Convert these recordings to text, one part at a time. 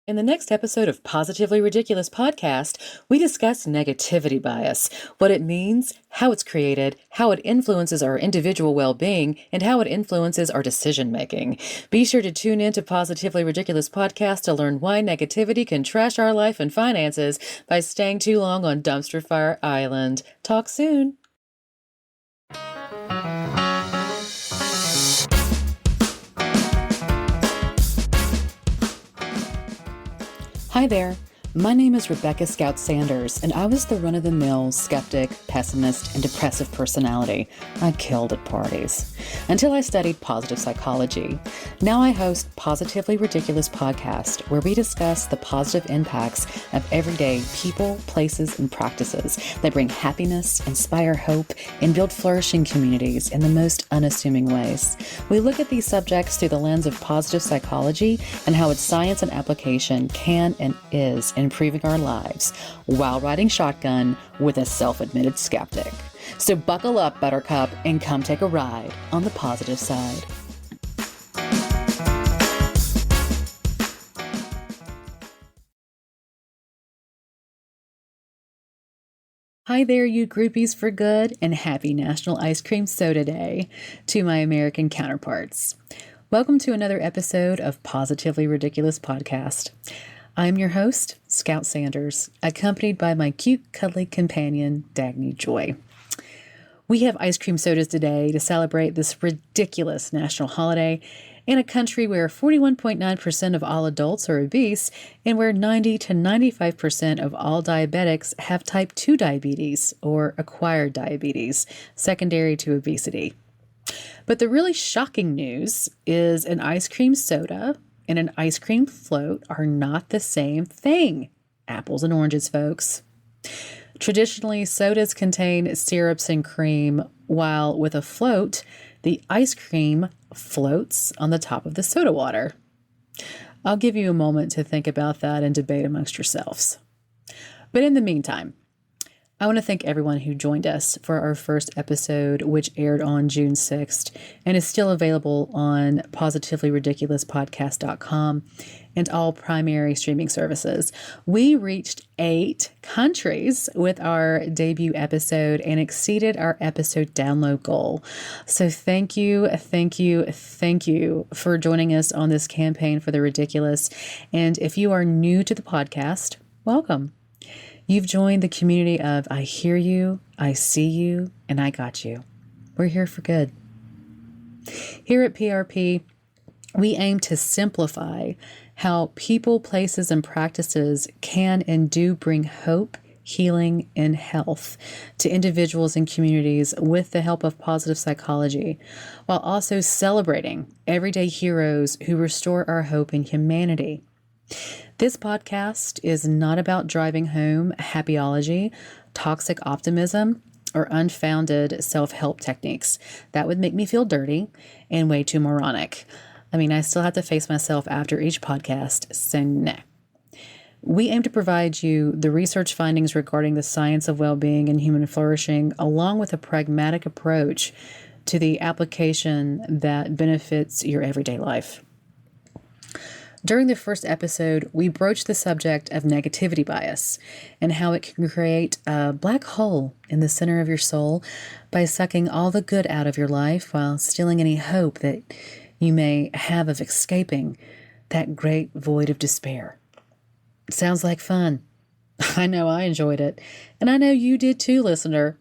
In the next episode of Positively Ridiculous Podcast, we discuss negativity bias, what it means, how it's created, how it influences our individual well-being, and how it influences our decision-making. Be sure to tune in to Positively Ridiculous Podcast to learn why negativity can trash our life and finances by staying too long on Dumpster Fire Island. Talk soon. Hi there. My name is Rebecca Scout Sanders, and I was the run-of-the-mill skeptic, pessimist, and depressive personality I killed at parties until I studied positive psychology. Now I host Positively Ridiculous Podcast, where we discuss the positive impacts of everyday people, places, and practices that bring happiness, inspire hope, and build flourishing communities in the most unassuming ways. We look at these subjects through the lens of positive psychology and how its science and application can and is improving our lives while riding shotgun with a self-admitted skeptic. So buckle up, Buttercup, and come take a ride on the positive side. Hi there, you groupies for good, and happy National Ice Cream Soda Day to my American counterparts. Welcome to another episode of Positively Ridiculous Podcast. I'm your host, Scout Sanders, accompanied by my cute, cuddly companion, Dagny Joy. We have ice cream sodas today to celebrate this ridiculous national holiday in a country where 41.9% of all adults are obese and where 90 to 95% of all diabetics have type 2 diabetes or acquired diabetes, secondary to obesity. But the really shocking news is an ice cream soda and an ice cream float are not the same thing. Apples and oranges, folks. Traditionally, sodas contain syrups and cream, while with a float, the ice cream floats on the top of the soda water. I'll give you a moment to think about that and debate amongst yourselves. But in the meantime, I want to thank everyone who joined us for our first episode, which aired on June 6th and is still available on positivelyridiculouspodcast.com and all primary streaming services. We reached 8 countries with our debut episode and exceeded our episode download goal. So thank you for joining us on this campaign for the ridiculous. And if you are new to the podcast, welcome. You've joined the community of I hear you, I see you, and I got you. We're here for good. Here at PRP, we aim to simplify how people, places, and practices can and do bring hope, healing, and health to individuals and communities with the help of positive psychology, while also celebrating everyday heroes who restore our hope in humanity. This podcast is not about driving home happyology, toxic optimism, or unfounded self-help techniques. That would make me feel dirty and way too moronic. I mean, I still have to face myself after each podcast, so nah. We aim to provide you the research findings regarding the science of well-being and human flourishing, along with a pragmatic approach to the application that benefits your everyday life. During the first episode, we broached the subject of negativity bias and how it can create a black hole in the center of your soul by sucking all the good out of your life while stealing any hope that you may have of escaping that great void of despair. Sounds like fun. I know I enjoyed it, and I know you did too, listener.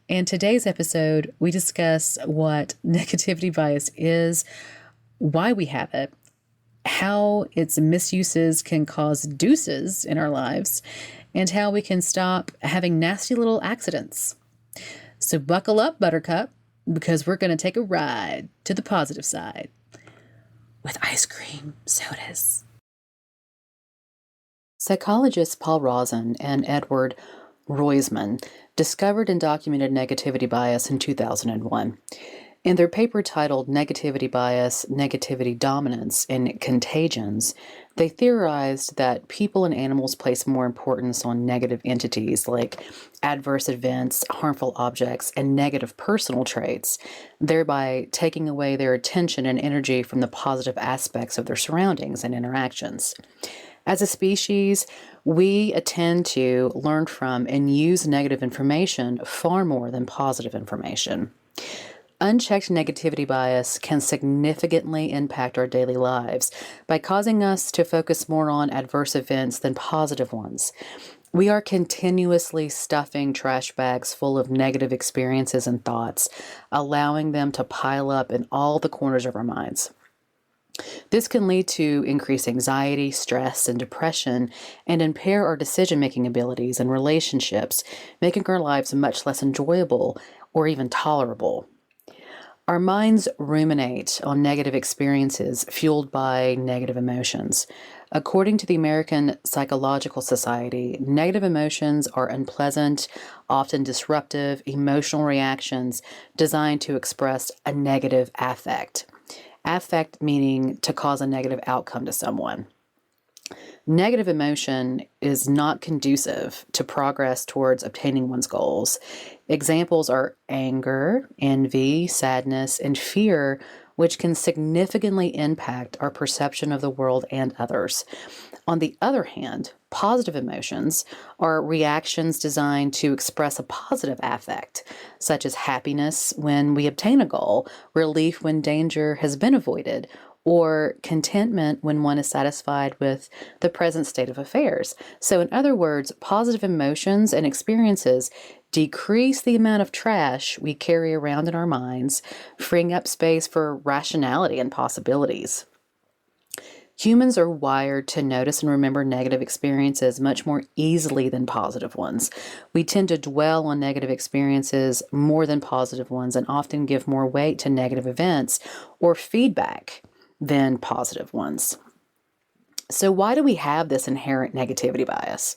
In today's episode, we discuss what negativity bias is, why we have it, how its misuses can cause deuces in our lives, and how we can stop having nasty little accidents. So buckle up, Buttercup, because we're going to take a ride to the positive side with ice cream sodas. Psychologists Paul Rozin and Edward Roizman discovered and documented negativity bias in 2001. In their paper titled Negativity Bias, Negativity Dominance, and Contagions, they theorized that people and animals place more importance on negative entities like adverse events, harmful objects, and negative personal traits, thereby taking away their attention and energy from the positive aspects of their surroundings and interactions. As a species, we tend to learn from and use negative information far more than positive information. Unchecked negativity bias can significantly impact our daily lives by causing us to focus more on adverse events than positive ones. We are continuously stuffing trash bags full of negative experiences and thoughts, allowing them to pile up in all the corners of our minds. This can lead to increased anxiety, stress, and depression, and impair our decision-making abilities and relationships, making our lives much less enjoyable or even tolerable. Our minds ruminate on negative experiences fueled by negative emotions. According to the American Psychological Society, negative emotions are unpleasant, often disruptive, emotional reactions designed to express a negative affect. Affect meaning to cause a negative outcome to someone. Negative emotion is not conducive to progress towards obtaining one's goals. Examples are anger, envy, sadness, and fear, which can significantly impact our perception of the world and others. On the other hand, positive emotions are reactions designed to express a positive affect, such as happiness when we obtain a goal, relief when danger has been avoided, or contentment when one is satisfied with the present state of affairs. So, in other words, positive emotions and experiences decrease the amount of trash we carry around in our minds, freeing up space for rationality and possibilities. Humans are wired to notice and remember negative experiences much more easily than positive ones. We tend to dwell on negative experiences more than positive ones and often give more weight to negative events or feedback than positive ones. So why do we have this inherent negativity bias?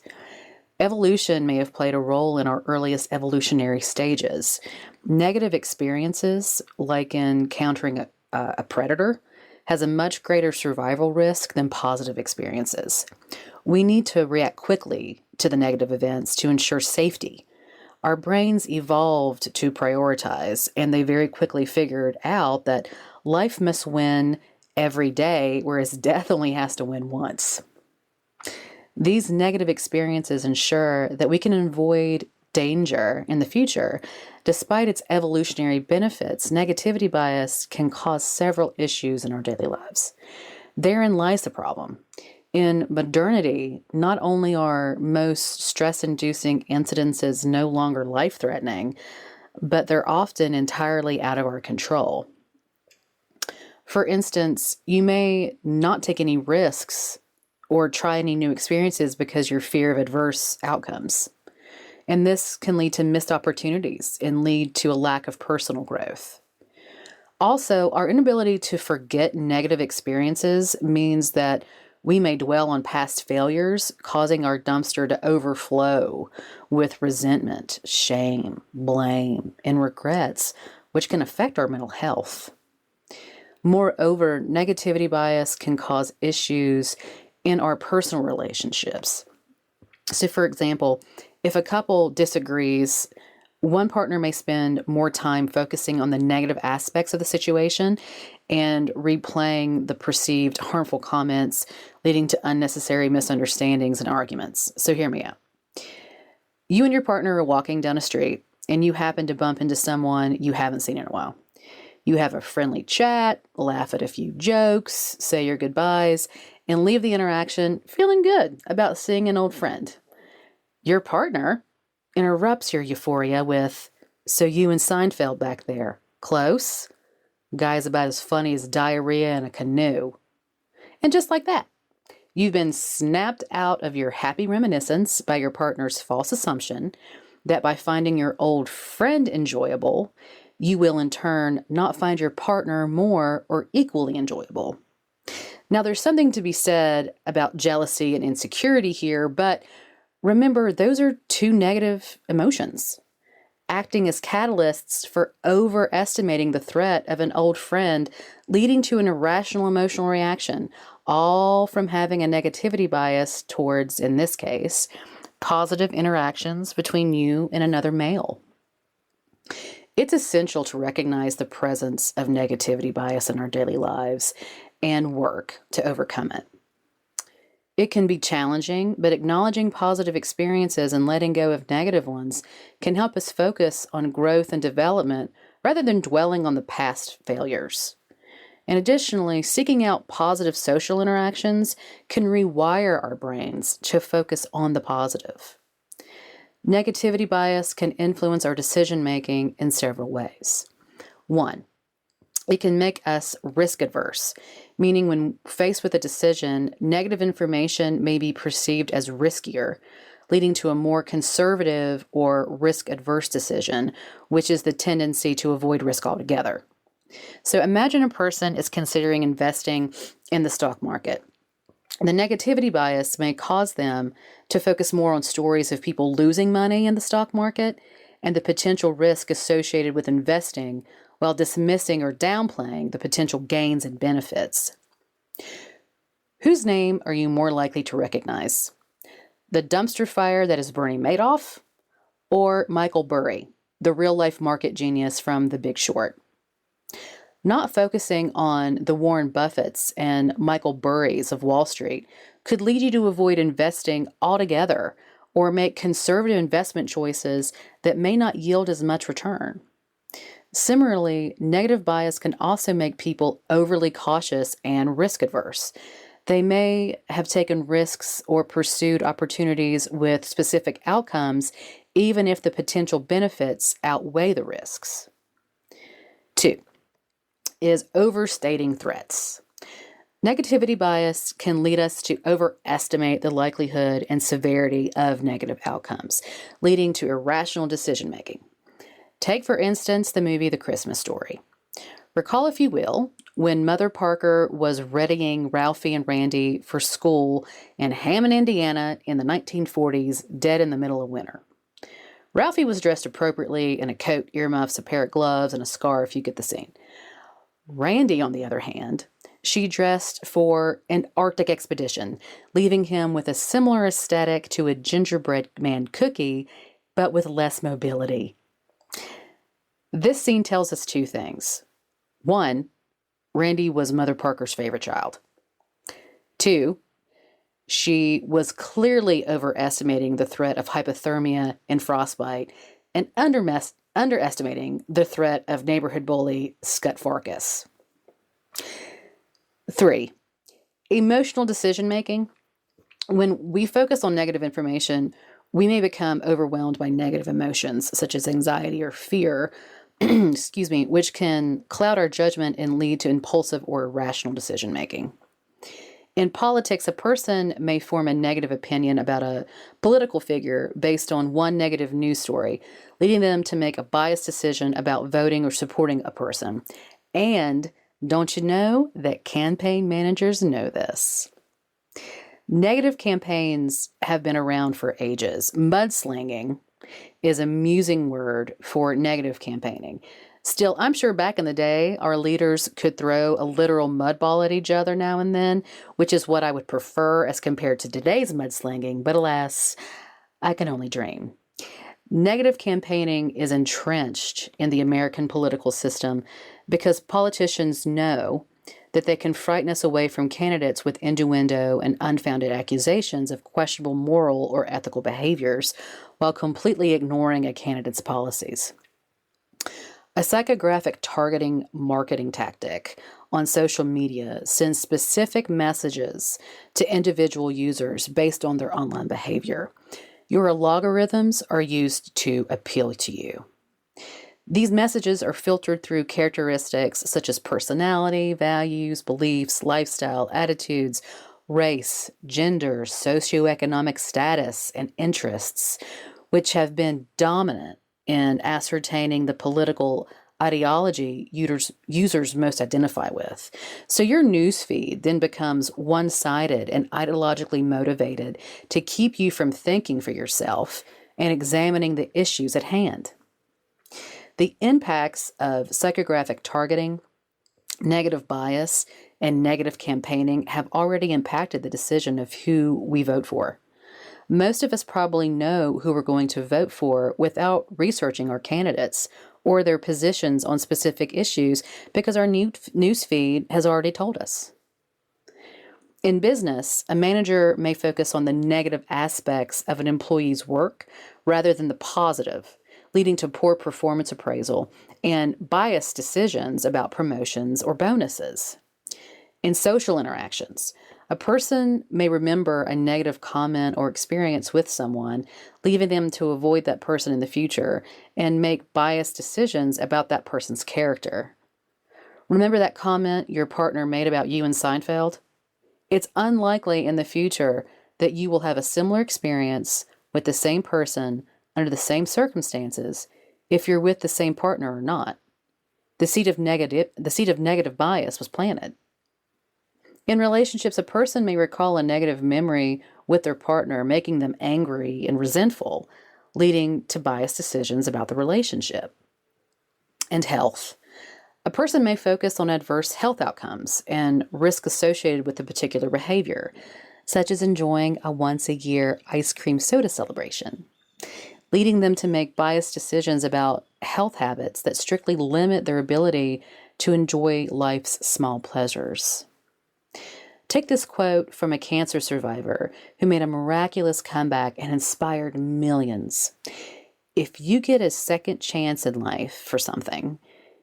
Evolution may have played a role in our earliest evolutionary stages. Negative experiences, like encountering a predator, has a much greater survival risk than positive experiences. We need to react quickly to the negative events to ensure safety. Our brains evolved to prioritize, and they very quickly figured out that life must win every day, whereas death only has to win once. These negative experiences ensure that we can avoid danger in the future. Despite its evolutionary benefits, negativity bias can cause several issues in our daily lives. Therein lies the problem. In modernity, not only are most stress-inducing incidences no longer life-threatening, but they're often entirely out of our control. For instance, you may not take any risks or try any new experiences because your fear of adverse outcomes. And this can lead to missed opportunities and lead to a lack of personal growth. Also, our inability to forget negative experiences means that we may dwell on past failures, causing our dumpster to overflow with resentment, shame, blame, and regrets, which can affect our mental health. Moreover, negativity bias can cause issues in our personal relationships. So, for example, if a couple disagrees, one partner may spend more time focusing on the negative aspects of the situation and replaying the perceived harmful comments, leading to unnecessary misunderstandings and arguments. So, hear me out. You and your partner are walking down a street, and you happen to bump into someone you haven't seen in a while. You have a friendly chat, laugh at a few jokes, say your goodbyes, and leave the interaction feeling good about seeing an old friend. Your partner interrupts your euphoria with, "So you and Seinfeld back there, close? Guy's about as funny as diarrhea in a canoe." And just like that, you've been snapped out of your happy reminiscence by your partner's false assumption that by finding your old friend enjoyable, you will in turn not find your partner more or equally enjoyable. Now, there's something to be said about jealousy and insecurity here, but remember, those are two negative emotions, acting as catalysts for overestimating the threat of an old friend, leading to an irrational emotional reaction, all from having a negativity bias towards, in this case, positive interactions between you and another male. It's essential to recognize the presence of negativity bias in our daily lives and work to overcome it. It can be challenging, but acknowledging positive experiences and letting go of negative ones can help us focus on growth and development rather than dwelling on the past failures. And additionally, seeking out positive social interactions can rewire our brains to focus on the positive. Negativity bias can influence our decision making in several ways. One, it can make us risk adverse, meaning when faced with a decision, negative information may be perceived as riskier, leading to a more conservative or risk adverse decision, which is the tendency to avoid risk altogether. So imagine a person is considering investing in the stock market. The negativity bias may cause them to focus more on stories of people losing money in the stock market and the potential risk associated with investing while dismissing or downplaying the potential gains and benefits. Whose name are you more likely to recognize? The dumpster fire that is Bernie Madoff, or Michael Burry, the real-life market genius from The Big Short? Not focusing on the Warren Buffetts and Michael Burrys of Wall Street could lead you to avoid investing altogether or make conservative investment choices that may not yield as much return. Similarly, negative bias can also make people overly cautious and risk adverse. They may have taken risks or pursued opportunities with specific outcomes, even if the potential benefits outweigh the risks. 2 is overstating threats. Negativity bias can lead us to overestimate the likelihood and severity of negative outcomes, leading to irrational decision making. Take, for instance, the movie The Christmas Story. Recall, if you will, when Mother Parker was readying Ralphie and Randy for school in Hammond, Indiana in the 1940s, dead in the middle of winter. Ralphie was dressed appropriately in a coat, earmuffs, a pair of gloves, and a scarf. You get the scene. Randy, on the other hand, she dressed for an Arctic expedition, leaving him with a similar aesthetic to a gingerbread man cookie, but with less mobility. This scene tells us 2 things. 1, Randy was Mother Parker's favorite child. 2, she was clearly overestimating the threat of hypothermia and frostbite and underestimating the threat of neighborhood bully Scut Farkus. 3, emotional decision making. When we focus on negative information, we may become overwhelmed by negative emotions such as anxiety or fear, which can cloud our judgment and lead to impulsive or irrational decision making. In politics, a person may form a negative opinion about a political figure based on one negative news story, leading them to make a biased decision about voting or supporting a person. And don't you know that campaign managers know this? Negative campaigns have been around for ages. Mudslinging is a musing word for negative campaigning. Still, I'm sure back in the day, our leaders could throw a literal mud ball at each other now and then, which is what I would prefer as compared to today's mudslinging, but alas, I can only dream. Negative campaigning is entrenched in the American political system because politicians know that they can frighten us away from candidates with innuendo and unfounded accusations of questionable moral or ethical behaviors while completely ignoring a candidate's policies. A psychographic targeting marketing tactic on social media sends specific messages to individual users based on their online behavior. Your algorithms are used to appeal to you. These messages are filtered through characteristics such as personality, values, beliefs, lifestyle, attitudes, race, gender, socioeconomic status, and interests, which have been dominant in ascertaining the political ideology users most identify with. So your newsfeed then becomes one-sided and ideologically motivated to keep you from thinking for yourself and examining the issues at hand. The impacts of psychographic targeting, negative bias, and negative campaigning have already impacted the decision of who we vote for. Most of us probably know who we're going to vote for without researching our candidates or their positions on specific issues because our newsfeed has already told us. In business, a manager may focus on the negative aspects of an employee's work rather than the positive, leading to poor performance appraisal and biased decisions about promotions or bonuses. In social interactions, a person may remember a negative comment or experience with someone, leaving them to avoid that person in the future and make biased decisions about that person's character. Remember that comment your partner made about you in Seinfeld? It's unlikely in the future that you will have a similar experience with the same person under the same circumstances if you're with the same partner or not. The seed of negative bias was planted. In relationships, a person may recall a negative memory with their partner, making them angry and resentful, leading to biased decisions about the relationship. And health. A person may focus on adverse health outcomes and risk associated with a particular behavior, such as enjoying a once-a-year ice cream soda celebration, leading them to make biased decisions about health habits that strictly limit their ability to enjoy life's small pleasures. Take this quote from a cancer survivor who made a miraculous comeback and inspired millions. If you get a second chance in life for something,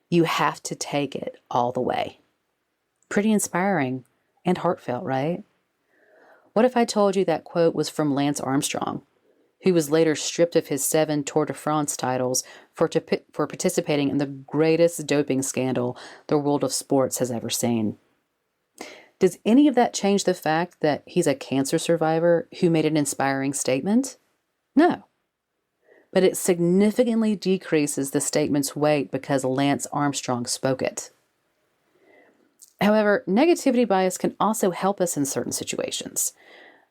you have to take it all the way. Pretty inspiring and heartfelt, right? What if I told you that quote was from Lance Armstrong, who was later stripped of his 7 Tour de France titles for participating in the greatest doping scandal the world of sports has ever seen? Does any of that change the fact that he's a cancer survivor who made an inspiring statement? No. But it significantly decreases the statement's weight because Lance Armstrong spoke it. However, negativity bias can also help us in certain situations.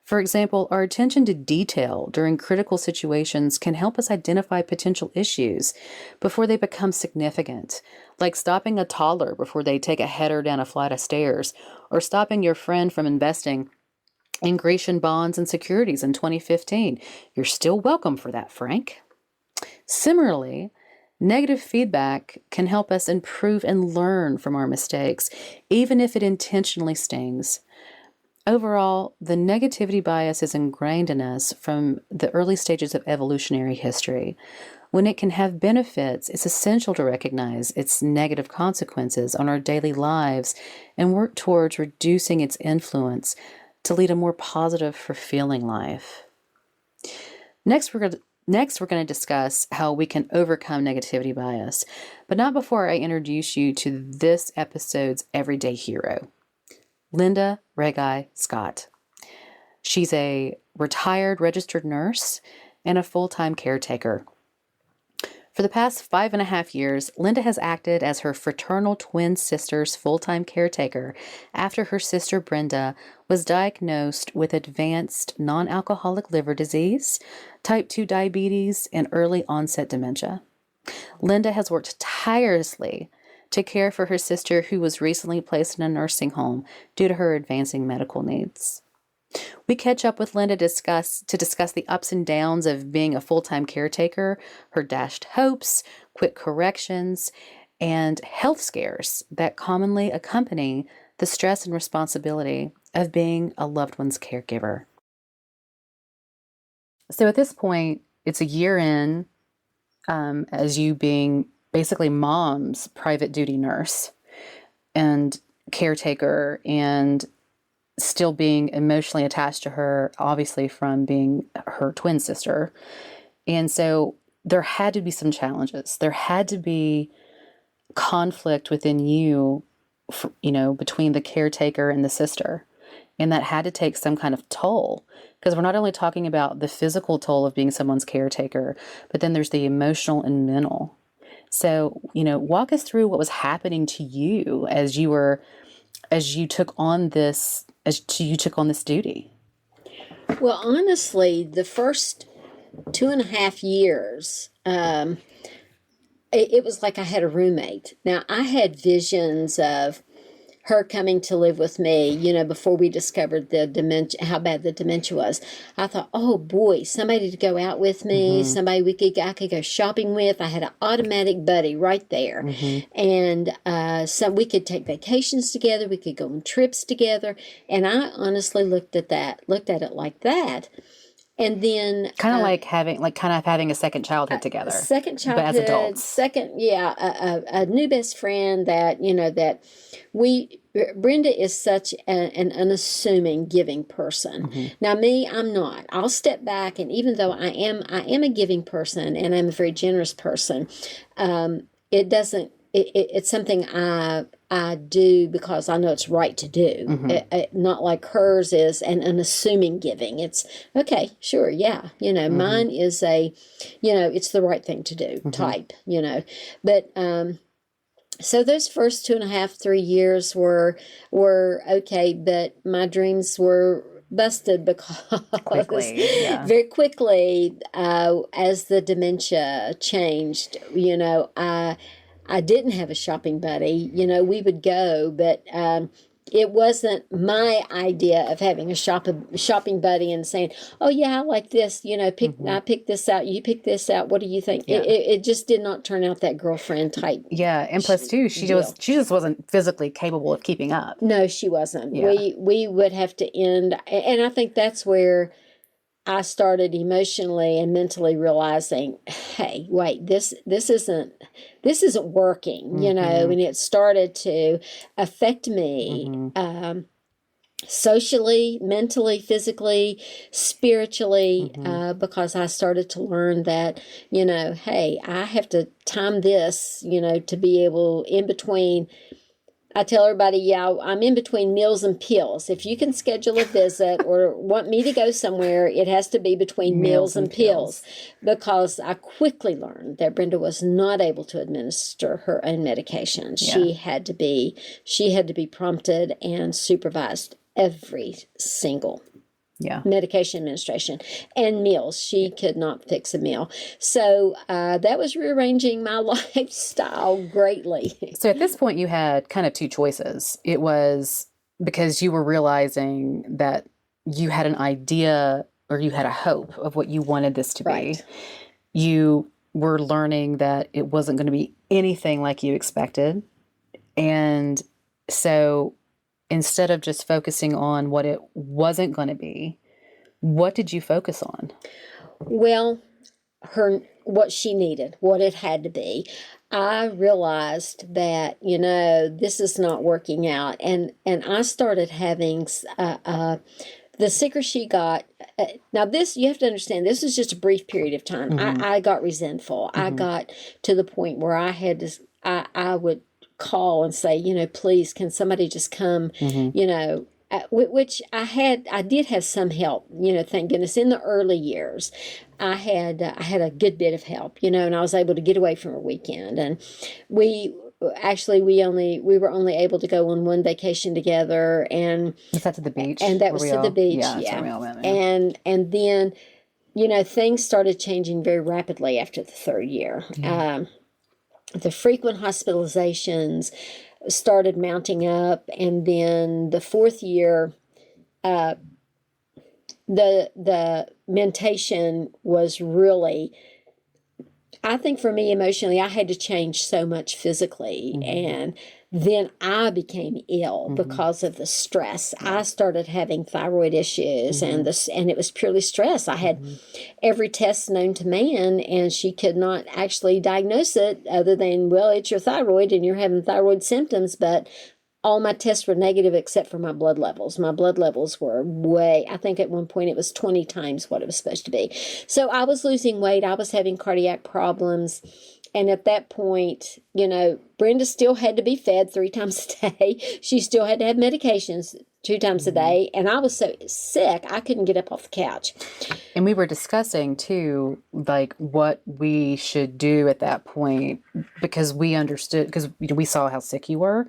For example, our attention to detail during critical situations can help us identify potential issues before they become significant, like stopping a toddler before they take a header down a flight of stairs, or stopping your friend from investing in Grecian bonds and securities in 2015. You're still welcome for that, Frank. Similarly, negative feedback can help us improve and learn from our mistakes, even if it intentionally stings. Overall, the negativity bias is ingrained in us from the early stages of evolutionary history. When it can have benefits, it's essential to recognize its negative consequences on our daily lives and work towards reducing its influence to lead a more positive, fulfilling life. Next, we're going to discuss how we can overcome negativity bias, but not before I introduce you to this episode's everyday hero, Linda Regai Scott. She's a retired registered nurse and a full-time caretaker. For the past 5.5 years, Linda has acted as her fraternal twin sister's full-time caretaker after her sister Brenda was diagnosed with advanced non-alcoholic liver disease, type 2 diabetes, and early onset dementia. Linda has worked tirelessly to care for her sister, who was recently placed in a nursing home due to her advancing medical needs. We catch up with Linda to discuss the ups and downs of being a full-time caretaker, her dashed hopes, quick corrections, and health scares that commonly accompany the stress and responsibility of being a loved one's caregiver. So at this point, it's a year in as you being basically mom's private duty nurse and caretaker, and still being emotionally attached to her, obviously from being her twin sister. And so there had to be some challenges. There had to be conflict within you, between the caretaker and the sister. And that had to take some kind of toll, because we're not only talking about the physical toll of being someone's caretaker, but then there's the emotional and mental. So, walk us through what was happening to you as you took on this duty. Well, honestly, the first 2.5 years, it was like I had a roommate. Now, I had visions of her coming to live with me, before we discovered the dementia, how bad the dementia was, I thought, oh boy, somebody to go out with me, somebody I could go shopping with. I had an automatic buddy right there. And so we could take vacations together. We could go on trips together. And I honestly looked at it like that. And then kind of like having a second childhood together, second childhood, but as adults. A new best friend that Brenda is such an unassuming, giving person. Now, me, I'm not. I'll step back, and even though I am a giving person, and I'm a very generous person, it doesn't. It's something I do because I know it's right to do. Not like hers is an unassuming giving. It's okay, sure, yeah. Mine is it's the right thing to do type. But so those first 2.5, 3 years were okay, but my dreams were busted because very quickly as the dementia changed, I didn't have a shopping buddy. We would go, but it wasn't my idea of having a shopping buddy and saying, oh yeah, I like this, I picked this out, you pick this out, what do you think? It just did not turn out that girlfriend type. Yeah, and plus too, she just wasn't physically capable of keeping up. No, she wasn't. We would have to end, and I think that's where I started emotionally and mentally realizing, hey, wait, this isn't working, and it started to affect me socially, mentally, physically, spiritually, because I started to learn that, hey, I have to time this, to be able in between. I tell everybody, I'm in between meals and pills. If you can schedule a visit or want me to go somewhere, it has to be between meals and pills. Because I quickly learned that Brenda was not able to administer her own medication. Yeah. She had to be prompted and supervised every single medication administration and meals. She could not fix a meal. So that was rearranging my lifestyle greatly. So at this point, you had kind of two choices. It was because you were realizing that you had an idea or you had a hope of what you wanted this to be. You were learning that it wasn't going to be anything like you expected. And so instead of just focusing on what it wasn't going to be, what did you focus on? Well, what she needed, what it had to be. I realized that, this is not working out. And I started having the sicker she got. Now this, you have to understand, this is just a brief period of time. I got resentful. I got to the point where I had to, I would call and say, please, can somebody just come, which I did have some help, thank goodness. In the early years, I had a good bit of help, and I was able to get away from a weekend. And we were only able to go on one vacation together. And was that to the beach? And that was to the beach. Yeah. That's where we all went, yeah. And then, things started changing very rapidly after the third year. The frequent hospitalizations started mounting up, and then the fourth year, the mentation was really, I think for me emotionally, I had to change so much physically, and then I became ill because of the stress. I started having thyroid issues, and it was purely stress. I had every test known to man, and she could not actually diagnose it other than, well, it's your thyroid and you're having thyroid symptoms, but all my tests were negative except for my blood levels. My blood levels were I think at one point it was 20 times what it was supposed to be. So I was losing weight. I was having cardiac problems. And at that point, Brenda still had to be fed 3 times a day. She still had to have medications 2 times a day. And I was so sick, I couldn't get up off the couch. And we were discussing, too, like what we should do at that point, because we understood, because we saw how sick you were.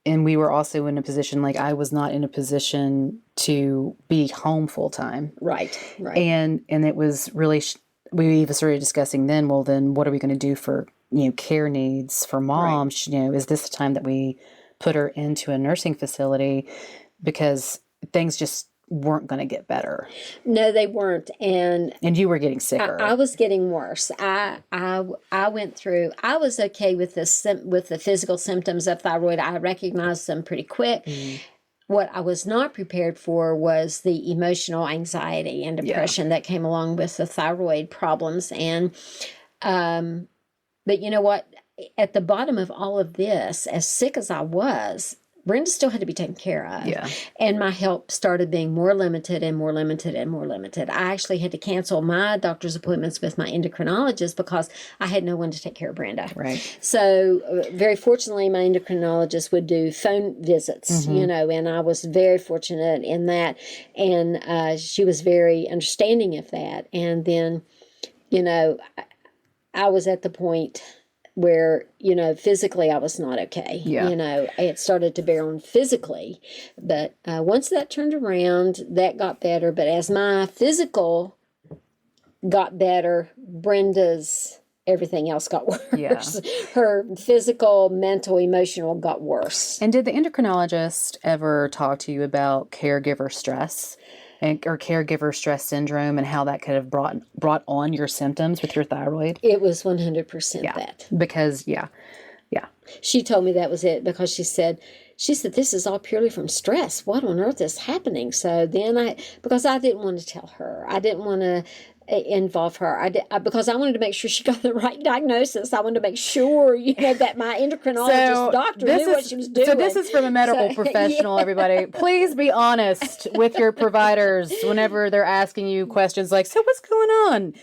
And we were also in a position, like I was not in a position to be home full time. Right. And it was really... we even started discussing then, what are we going to do for, care needs for moms? Right. Is this the time that we put her into a nursing facility because things just weren't going to get better. No, they weren't. And you were getting sicker. I was getting worse. I went through. I was okay with the physical symptoms of thyroid. I recognized them pretty quick. What I was not prepared for was the emotional anxiety and depression that came along with the thyroid problems. And, but you know what? At the bottom of all of this, as sick as I was, Brenda still had to be taken care of. Yeah. And my help started being more limited and more limited and more limited. I actually had to cancel my doctor's appointments with my endocrinologist because I had no one to take care of Brenda. Right. So very fortunately, my endocrinologist would do phone visits, you know, and I was very fortunate in that. And she was very understanding of that. And then, you know, I was at the point where, you know, physically I was not okay. Yeah. You know, it started to bear on physically. But once that turned around, that got better. But as my physical got better, Brenda's everything else got worse. Yeah. Her physical, mental, emotional got worse. And did the endocrinologist ever talk to you about caregiver stress or caregiver stress syndrome and how that could have brought on your symptoms with your thyroid? It was 100% that. Because, yeah. She told me that was it because she said, this is all purely from stress. What on earth is happening? So then because I didn't want to tell her. I didn't want to involve her. Because I wanted to make sure she got the right diagnosis. I wanted to make sure, you know, that my endocrinologist doctor knew what she was doing. So this is from a medical professional, everybody. Please be honest with your providers whenever they're asking you questions like, so what's going on?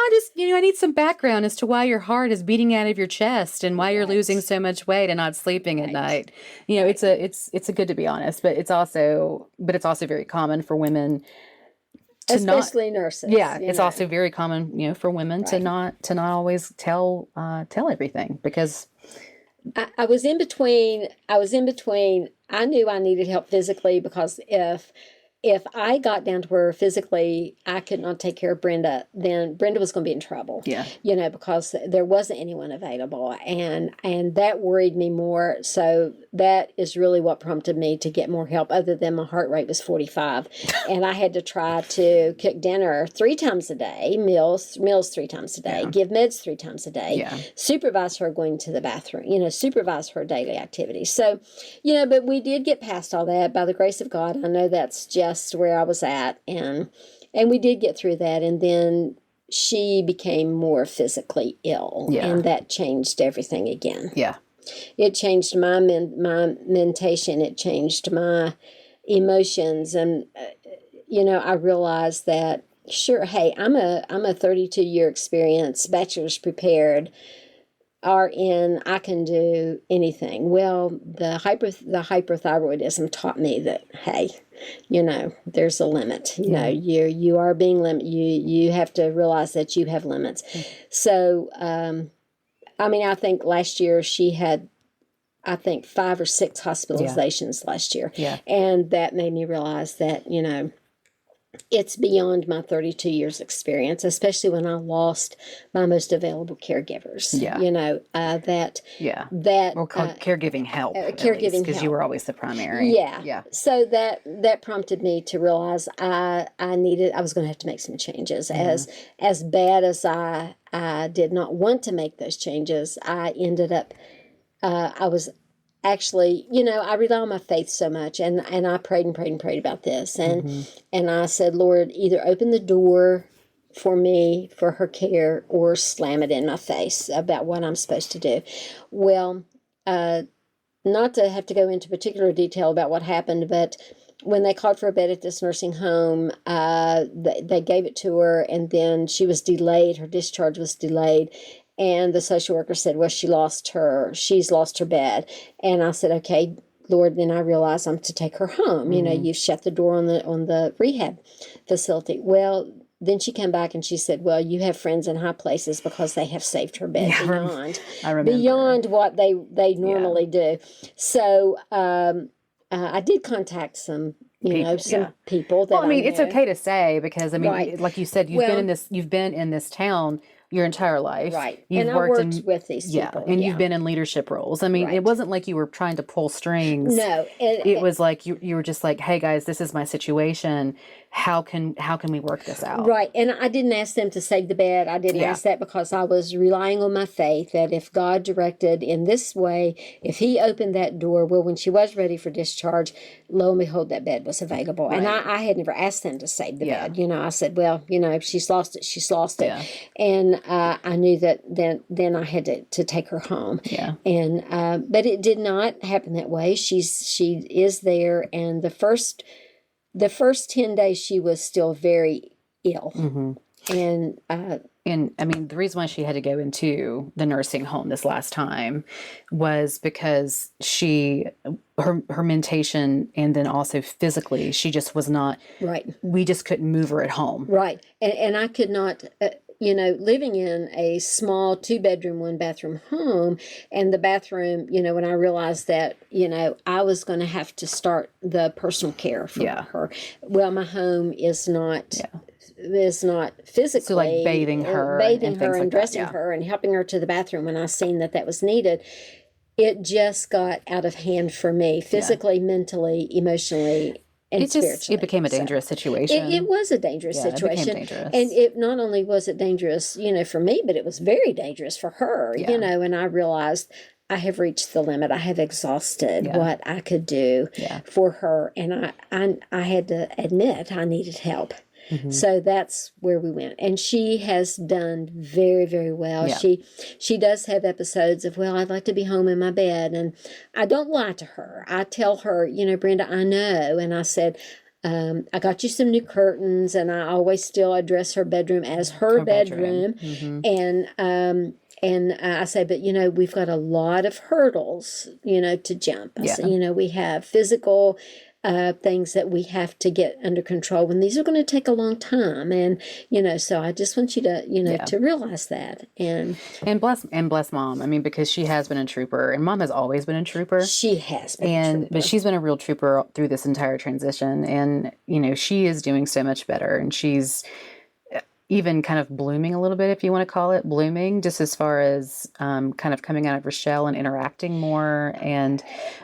I need some background as to why your heart is beating out of your chest and why you're losing so much weight and not sleeping at night. You know, it's a good to be honest, but it's also very common for women to especially nurses. Yeah, it's also very common, you know, for women to not always tell everything because I was in between. I knew I needed help physically because if I got down to where physically I could not take care of Brenda, then Brenda was going to be in trouble. Yeah. You know, because there wasn't anyone available. And that worried me more. So that is really what prompted me to get more help, other than my heart rate was 45. And I had to try to cook dinner 3 times a day, meals 3 times a day, give meds 3 times a day, supervise her going to the bathroom, you know, supervise her daily activities. So, you know, but we did get past all that by the grace of God. I know that's just where I was at, and we did get through that, and then she became more physically ill, and that changed everything again. Yeah, it changed my mentation, it changed my emotions, and you know, I realized that sure, hey, I'm a 32-year experience, bachelor's prepared, RN, I can do anything. Well, the hyperthyroidism taught me that, hey, you know, there's a limit. You know, you are being limited. You have to realize that you have limits. So, I mean, I think last year she had, 5 or 6 hospitalizations last year. Yeah. And that made me realize that, you know, it's beyond my 32 years experience, especially when I lost my most available caregivers. Yeah. You know, that or caregiving help. Caregiving because you were always the primary. Yeah. Yeah. So that prompted me to realize I was going to have to make some changes. As bad as I did not want to make those changes, I ended up I was actually, you know, I rely on my faith so much, and I prayed and prayed and prayed about this, and I said, Lord, either open the door for me for her care or slam it in my face about what I'm supposed to do. Well, not to have to go into particular detail about what happened, but when they called for a bed at this nursing home, they gave it to her, and then she was delayed. Her discharge was delayed. And the social worker said, well, she's lost her bed. And I said, okay, Lord, then I realized I'm to take her home. You know, you shut the door on the rehab facility. Well, then she came back and she said, well, you have friends in high places because they have saved her bed beyond what they normally do. So I did contact some people that it's okay to say, because I mean, like you said, you've been in this town your entire life. Right. You've And I worked with these people. and you've been in leadership roles. I mean, it Right. wasn't like you were trying to pull strings. No. It was like you were just like, hey guys, this is my situation. How can we work this out? Right. And I didn't ask them to save the bed. I didn't ask that because I was relying on my faith that if God directed in this way, if he opened that door, well, when she was ready for discharge, lo and behold, that bed was available. Right. And I had never asked them to save the bed. You know, I said, well, you know, if she's lost it, she's lost it. Yeah. And I knew that then I had to take her home. Yeah. And but it did not happen that way. She is there, and the first 10 days she was still very ill. Mm-hmm. And I mean, the reason why she had to go into the nursing home this last time was because her mentation, and then also physically, she just was not right. We just couldn't move her at home. Right. And I could not, you know, living in a small 2-bedroom, 1-bathroom home, and the bathroom, you know, when I realized that, you know, I was going to have to start the personal care for her. Well, my home is not physically, so like bathing her and like dressing that, her and helping her to the bathroom when I seen that was needed. It just got out of hand for me, physically, mentally, emotionally, and spiritually. It became a dangerous situation. It was a dangerous situation. It became dangerous. And it not only was it dangerous, you know, for me, but it was very dangerous for her, you know, and I realized I have reached the limit. I have exhausted what I could do for her. And I had to admit I needed help. Mm-hmm. So that's where we went. And she has done very, very well. Yeah. She does have episodes of, well, I'd like to be home in my bed. And I don't lie to her. I tell her, you know, Brenda, I know. And I said, I got you some new curtains. And I always still address her bedroom as her bedroom. Mm-hmm. And I say, but, you know, we've got a lot of hurdles, you know, to jump. I say, you know, we have physical things that we have to get under control, and these are going to take a long time. And, you know, so I just want you to, you know, to realize that. And bless Mom. I mean, because she has been a trooper, and Mom has always been a trooper. She has been but she's been a real trooper through this entire transition. And, you know, she is doing so much better, and she's even kind of blooming a little bit, if you want to call it blooming, just as far as kind of coming out of her shell and interacting more.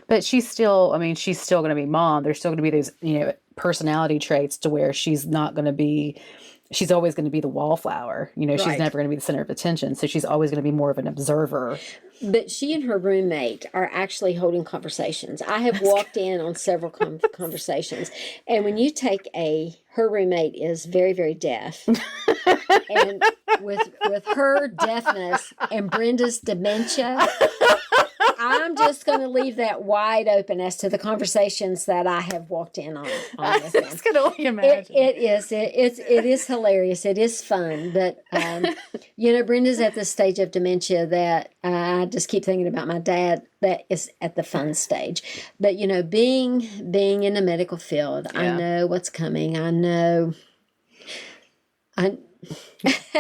But she's still going to be Mom. There's still going to be those, you know, personality traits to where she's always going to be the wallflower. You know, she's never going to be the center of attention. So she's always going to be more of an observer. But she and her roommate are actually holding conversations. I have walked in on several conversations. And when you take her roommate is very, very deaf. And with her deafness and Brenda's dementia, I'm just going to leave that wide open as to the conversations that I have walked in on with them. I can only imagine. It is hilarious. It is fun. But, you know, Brenda's at the stage of dementia that I just keep thinking about my dad. That is at the fun stage. But, you know, being in the medical field, I know what's coming. I know. I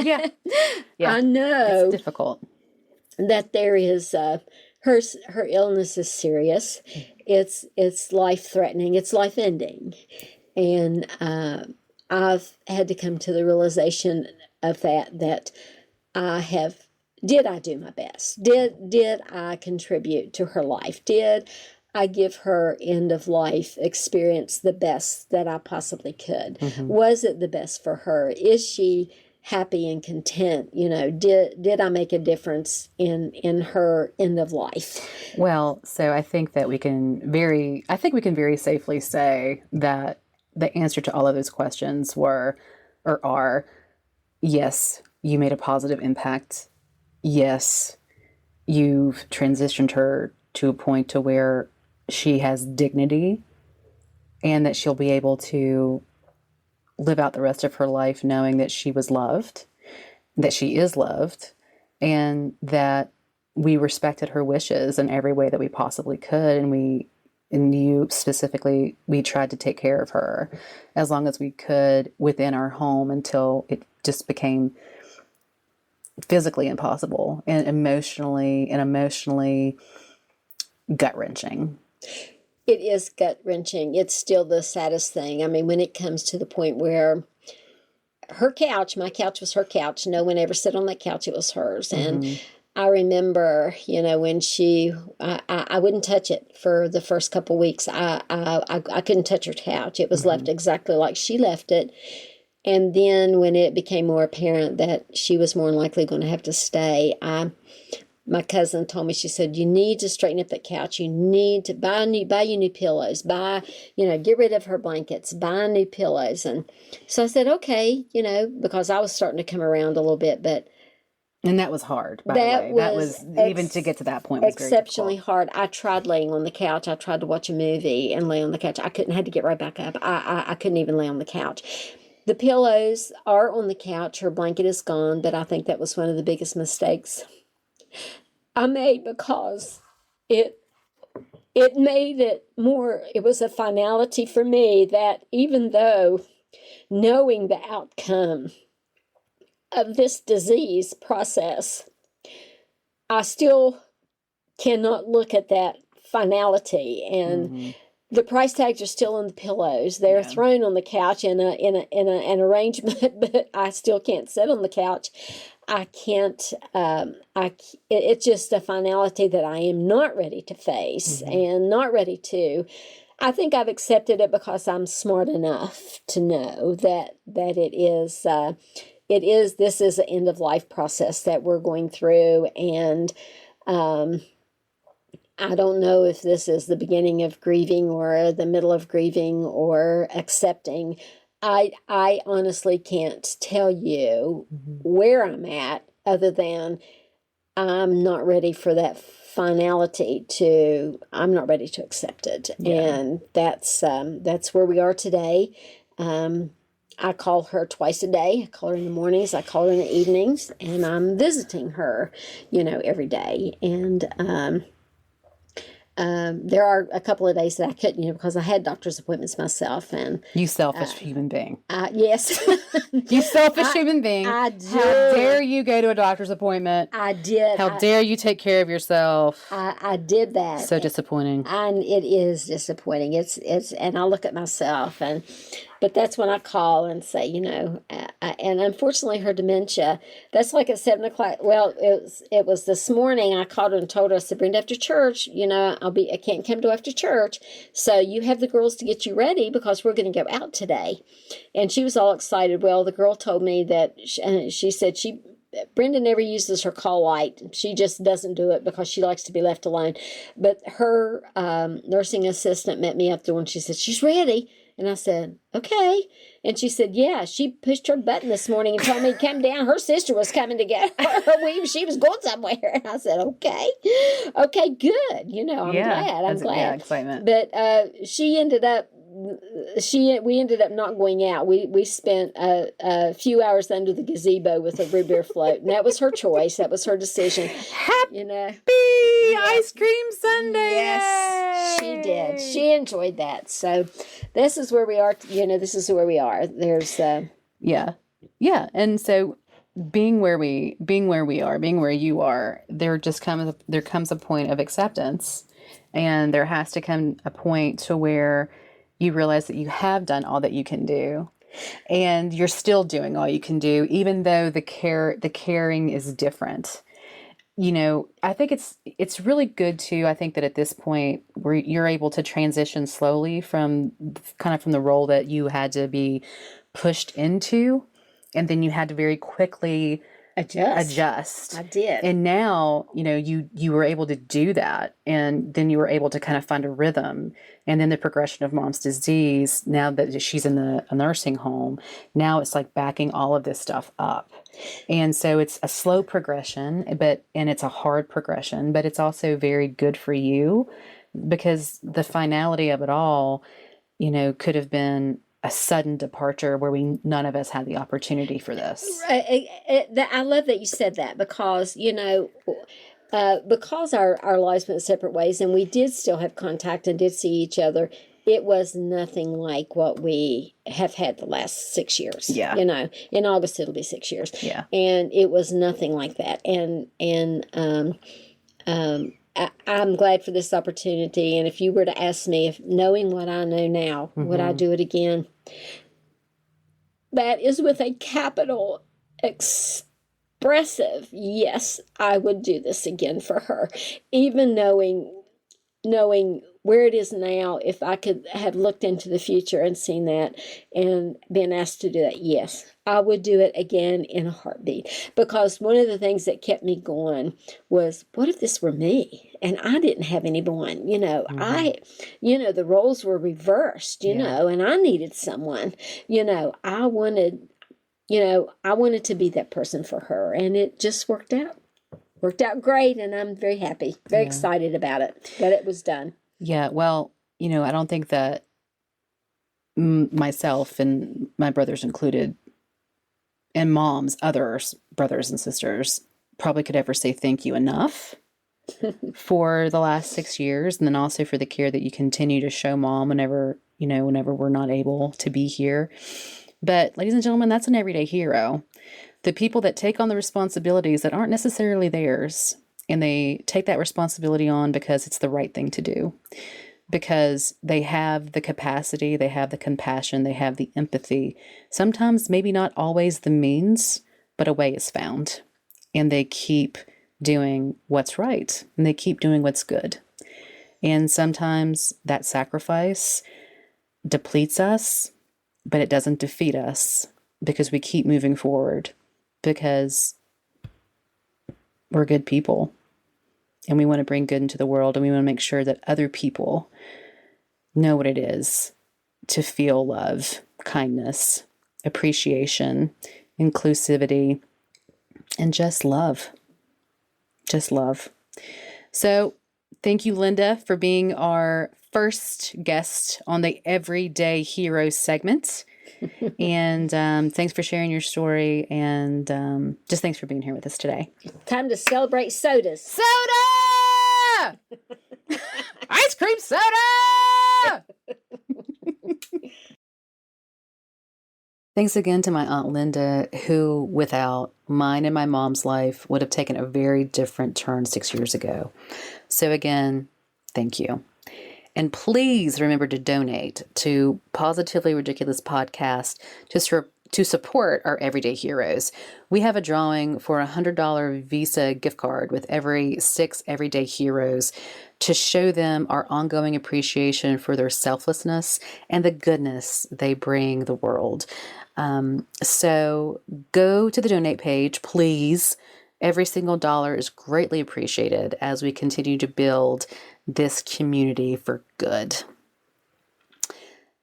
know. It's difficult. That there is... Her illness is serious. It's life-threatening. It's life-ending. And I've had to come to the realization of that did I do my best? Did I contribute to her life? Did I give her end-of-life experience the best that I possibly could? Mm-hmm. Was it the best for her? Is she happy and content? You know, did I make a difference in her end of life? Well, so I think that we can very safely say that the answer to all of those questions are yes, you made a positive impact. Yes, you've transitioned her to a point to where she has dignity, and that she'll be able to live out the rest of her life knowing that she was loved, that she is loved, and that we respected her wishes in every way that we possibly could. And you specifically, we tried to take care of her as long as we could within our home until it just became physically impossible and emotionally gut-wrenching. It is gut-wrenching. It's still the saddest thing. I mean, when it comes to the point where her couch, my couch was her couch. No one ever sat on that couch. It was hers. And I remember, when I wouldn't touch it for the first couple weeks. I couldn't touch her couch. It was left exactly like she left it. And then when it became more apparent that she was more than likely going to have to stay, my cousin told me, she said, you need to straighten up that couch. You need to buy you new pillows, get rid of her blankets, buy new pillows. And so I said, okay, because I was starting to come around a little bit, but. And that was hard, by the way. That was, even to get to that point, was exceptionally very hard. I tried laying on the couch. I tried to watch a movie and lay on the couch. I couldn't, had to get right back up. I couldn't even lay on the couch. The pillows are on the couch. Her blanket is gone, but I think that was one of the biggest mistakes I made, because it made it more, it was a finality for me that even though knowing the outcome of this disease process, I still cannot look at that finality, and the price tags are still on the pillows. They're thrown on the couch in an arrangement, but I still can't sit on the couch. I can't. It's just a finality that I am not ready to face and not ready to. I think I've accepted it because I'm smart enough to know that it is. This is an end of life process that we're going through, and I don't know if this is the beginning of grieving or the middle of grieving or accepting. I honestly can't tell you where I'm at, other than I'm not ready for that finality I'm not ready to accept it. Yeah. And that's where we are today. I call her twice a day. I call her in the mornings, I call her in the evenings, and I'm visiting her, every day. And there are a couple of days that I couldn't, because I had doctor's appointments myself. And you selfish human being. Yes. You selfish human being. I did. How dare you go to a doctor's appointment? I did. How dare you take care of yourself? I did that. So disappointing. And it is disappointing. It's and I look at myself, but that's when I call and say, and unfortunately her dementia, that's like at 7:00. Well, it was this morning. I called her and told her, I said, Brenda, after church, I can't come to after church. So you have the girls to get you ready, because we're going to go out today. And she was all excited. Well, the girl told me that she said Brenda never uses her call light. She just doesn't do it because she likes to be left alone. But her nursing assistant met me up there and she said, she's ready. And I said, okay. And she said, yeah, she pushed her button this morning and told me to come down. Her sister was coming to get her. She was going somewhere. And I said, okay, good. I'm glad. I'm glad. Yeah, excitement. But she ended up, we ended up not going out. We spent a few hours under the gazebo with a root beer float, and that was her choice. That was her decision. Happy ice cream Sunday. Yes, she did. She enjoyed that. So this is where we are. This is where we are. There's yeah. And so being where you are, there comes a point of acceptance, and there has to come a point to where you realize that you have done all that you can do, and you're still doing all you can do, even though the caring is different. I think it's really good too. I think that at this point where you're able to transition slowly from the role that you had to be pushed into, and then you had to very quickly adjust. I did. And now, you were able to do that, and then you were able to kind of find a rhythm. And then the progression of mom's disease, now that she's in a nursing home, now it's like backing all of this stuff up. And so it's a slow progression, and it's a hard progression, but it's also very good for you, because the finality of it all, could have been a sudden departure where none of us had the opportunity for this. I love that you said that, because because our lives went separate ways, and we did still have contact and did see each other. It was nothing like what we have had the last 6 years. Yeah. In August it'll be 6 years. Yeah. And it was nothing like that. And I'm glad for this opportunity. And if you were to ask me, if knowing what I know now, would I do it again? that is with a capital expressive, yes, I would do this again for her, even knowing where it is now. If I could have looked into the future and seen that and been asked to do that, yes, I would do it again in a heartbeat. Because one of the things that kept me going was, what if this were me and I didn't have anyone? The roles were reversed, and I needed someone. I wanted to be that person for her, and it just worked out. Worked out great, and I'm very happy, very excited about it, that it was done. Yeah, well, I don't think that myself and my brothers included, and moms, others, brothers and sisters, probably could ever say thank you enough for the last 6 years, and then also for the care that you continue to show mom whenever we're not able to be here. But ladies and gentlemen, that's an everyday hero. The people that take on the responsibilities that aren't necessarily theirs, and they take that responsibility on because it's the right thing to do, because they have the capacity, they have the compassion, they have the empathy. Sometimes, maybe not always the means, but a way is found. And they keep doing what's right, and they keep doing what's good. And sometimes that sacrifice depletes us, but it doesn't defeat us, because we keep moving forward, because we're good people and we want to bring good into the world, and we want to make sure that other people know what it is to feel love, kindness, appreciation, inclusivity, and just love. Just love. So thank you, Linda, for being our first guest on the Everyday Hero segment. And thanks for sharing your story, and just thanks for being here with us today. Time to celebrate sodas. Soda! Ice cream soda! Thanks again to my Aunt Linda, who, without mine and my mom's life, would have taken a very different turn 6 years ago. So again, thank you. And please remember to donate to Positively Ridiculous Podcast to support our everyday heroes. We have a drawing for a $100 Visa gift card with every 6 everyday heroes to show them our ongoing appreciation for their selflessness and the goodness they bring the world. So go to the donate page, please. Every single dollar is greatly appreciated as we continue to build this community for good.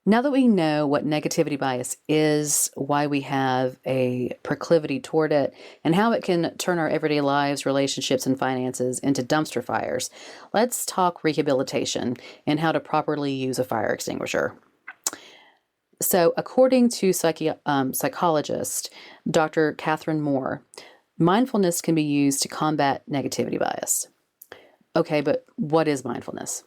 Now that we know what negativity bias is, why we have a proclivity toward it, and how it can turn our everyday lives, relationships, and finances into dumpster fires, let's talk rehabilitation and how to properly use a fire extinguisher. So according to psychologist Dr. Catherine Moore, mindfulness can be used to combat negativity bias. Okay, but what is mindfulness?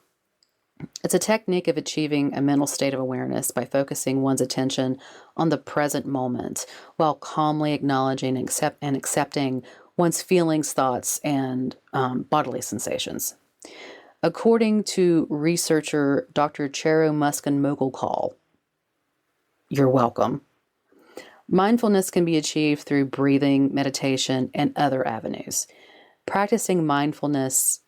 It's a technique of achieving a mental state of awareness by focusing one's attention on the present moment while calmly acknowledging and accepting one's feelings, thoughts, and bodily sensations. According to researcher Dr. Chero Muskin-Moghulkal, you're welcome, mindfulness can be achieved through breathing, meditation, and other avenues. Practicing mindfulness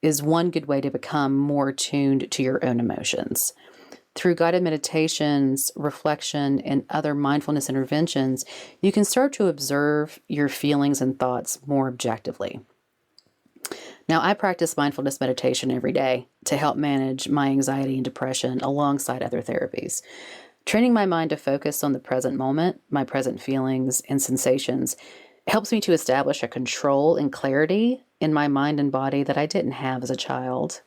is one good way to become more tuned to your own emotions. Through guided meditations, reflection, and other mindfulness interventions, you can start to observe your feelings and thoughts more objectively. Now, I practice mindfulness meditation every day to help manage my anxiety and depression alongside other therapies. Training my mind to focus on the present moment, my present feelings and sensations, helps me to establish a control and clarity in my mind and body that I didn't have as a child.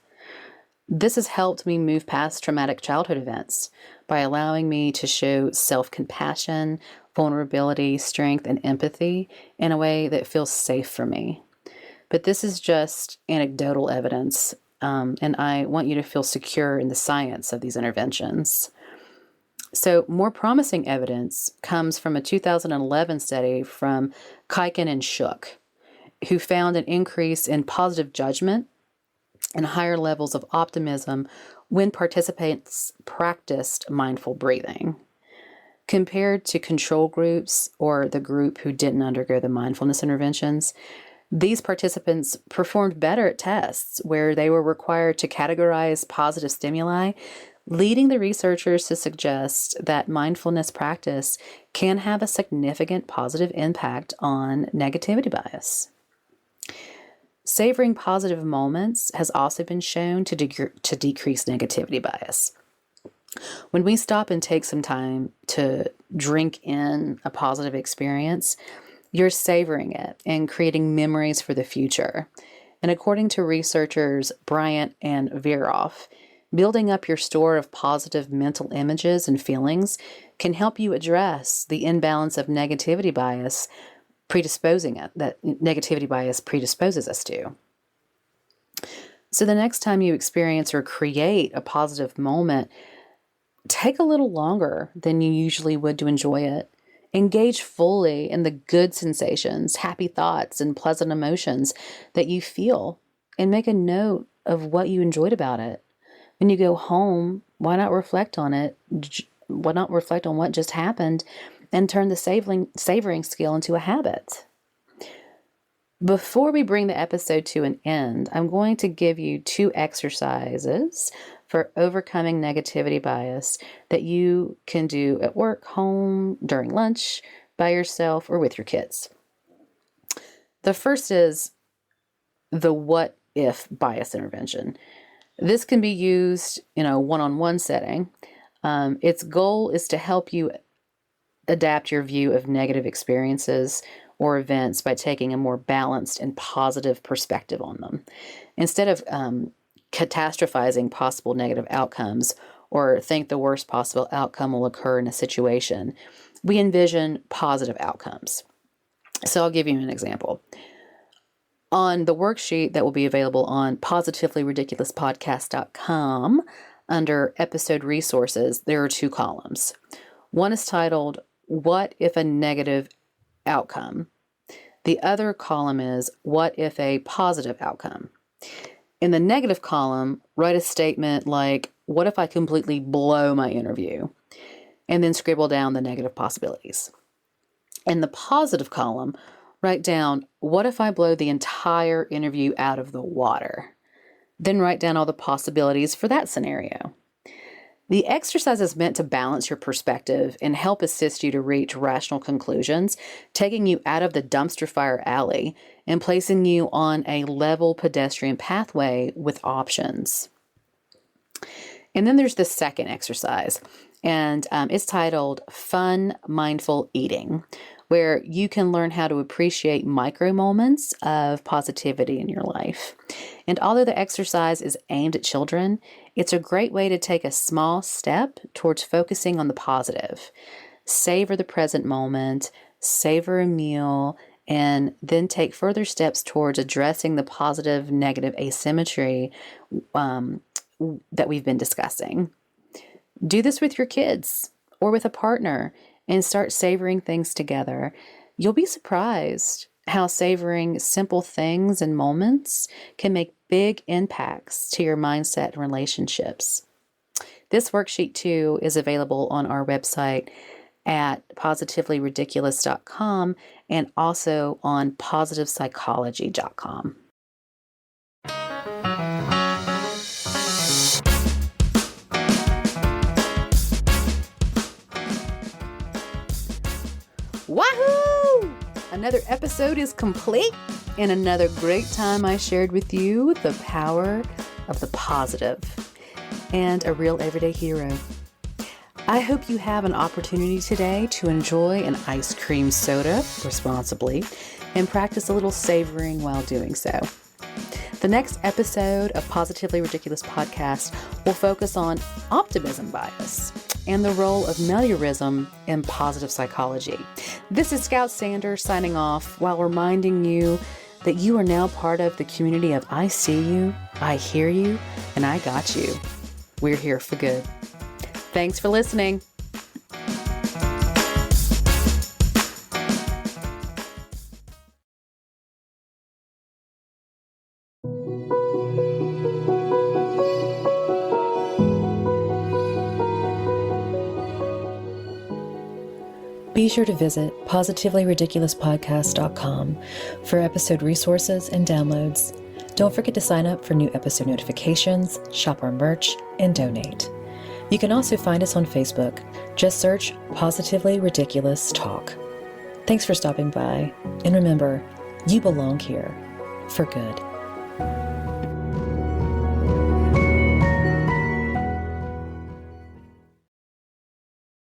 This has helped me move past traumatic childhood events by allowing me to show self-compassion, vulnerability, strength, and empathy in a way that feels safe for me. But this is just anecdotal evidence, and I want you to feel secure in the science of these interventions. So more promising evidence comes from a 2011 study from Kuiken and Shook, who found an increase in positive judgment and higher levels of optimism when participants practiced mindful breathing. Compared to control groups or the group who didn't undergo the mindfulness interventions, these participants performed better at tests where they were required to categorize positive stimuli, leading the researchers to suggest that mindfulness practice can have a significant positive impact on negativity bias. Savoring positive moments has also been shown to decrease negativity bias. When we stop and take some time to drink in a positive experience, you're savoring it and creating memories for the future. And according to researchers Bryant and Veroff, building up your store of positive mental images and feelings can help you address the imbalance of negativity bias that negativity bias predisposes us to. So the next time you experience or create a positive moment, take a little longer than you usually would to enjoy it. Engage fully in the good sensations, happy thoughts, and pleasant emotions that you feel, and make a note of what you enjoyed about it. When you go home, why not reflect on it? Why not reflect on what just happened and turn the savoring skill into a habit? Before we bring the episode to an end, I'm going to give you 2 exercises for overcoming negativity bias that you can do at work, home, during lunch, by yourself, or with your kids. The first is the what if bias intervention. This can be used in a one-on-one setting. Its goal is to help you adapt your view of negative experiences or events by taking a more balanced and positive perspective on them. Instead of catastrophizing possible negative outcomes or think the worst possible outcome will occur in a situation, we envision positive outcomes. So I'll give you an example. On the worksheet that will be available on positivelyridiculouspodcast.com, under episode resources, there are 2 columns. One is titled, What if a negative outcome? The other column is, What if a positive outcome? In the negative column, write a statement like, what if I completely blow my interview? And then scribble down the negative possibilities. In the positive column, write down, what if I blow the entire interview out of the water? Then write down all the possibilities for that scenario. The exercise is meant to balance your perspective and help assist you to reach rational conclusions, taking you out of the dumpster fire alley and placing you on a level pedestrian pathway with options. And then there's the second exercise, and it's titled Fun Mindful Eating, where you can learn how to appreciate micro moments of positivity in your life. And although the exercise is aimed at children, it's a great way to take a small step towards focusing on the positive. Savor the present moment, savor a meal, and then take further steps towards addressing the positive-negative asymmetry that we've been discussing. Do this with your kids or with a partner and start savoring things together. You'll be surprised how savoring simple things and moments can make big impacts to your mindset and relationships. This worksheet too is available on our website at positivelyridiculous.com and also on positivepsychology.com. Wahoo! Another episode is complete, and another great time I shared with you the power of the positive and a real everyday hero. I hope you have an opportunity today to enjoy an ice cream soda responsibly and practice a little savoring while doing so. The next episode of Positively Ridiculous Podcast will focus on optimism bias and the role of meliorism in positive psychology. This is Scout Sanders signing off while reminding you that you are now part of the community of I see you, I hear you, and I got you. We're here for good. Thanks for listening. Be sure to visit positivelyridiculouspodcast.com for episode resources and downloads. Don't forget to sign up for new episode notifications, shop our merch, and donate. You can also find us on Facebook. Just search Positively Ridiculous Talk. Thanks for stopping by, and remember, you belong here for good.